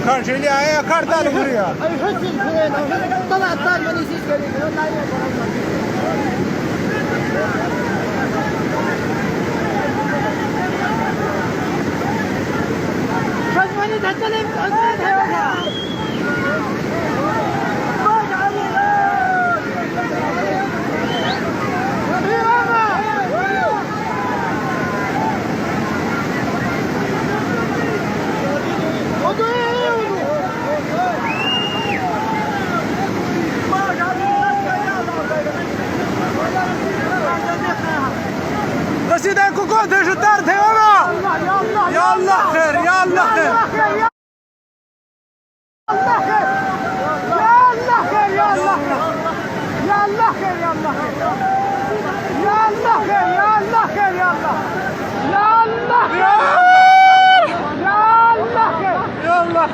karşı ya kartal buraya. Ay hızlı fren. طلعت طار من يسيس قريب. والله يا فرنسا. شجمني تتكلم عزيز هيوها. رسيدك كوكو تيجي الدار تيوانا يا الله خير يا الله خير يا الله خير يا الله خير يا الله خير يا الله خير يا الله خير يا الله يا الله خير يا الله خير يا الله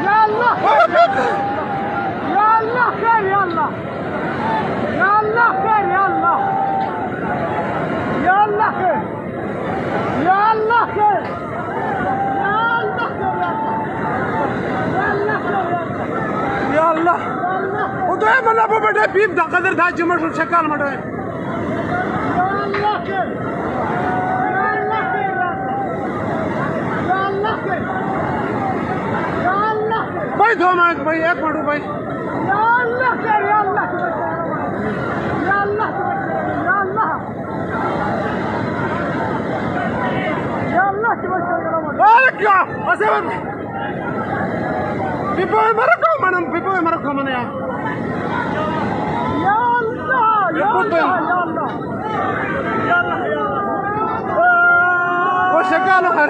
يا الله خير يا الله خير يا الله يا الله خير يا الله يا الله خير يا الله خير يا الله وده من ابو بده بيب ده قدر ده جمع شو شكل ما ده يا الله خير يا الله خير يا الله خير يا الله خير भाई दो मिनट भाई एक मिनट भाई يا الله خير يا الله يا الله يا الله يا الله مالك يا اسمع بيبوي مركو منم بيبوي مركو من يا يا الله يا الله يا الله يا الله يا الله وشكله خير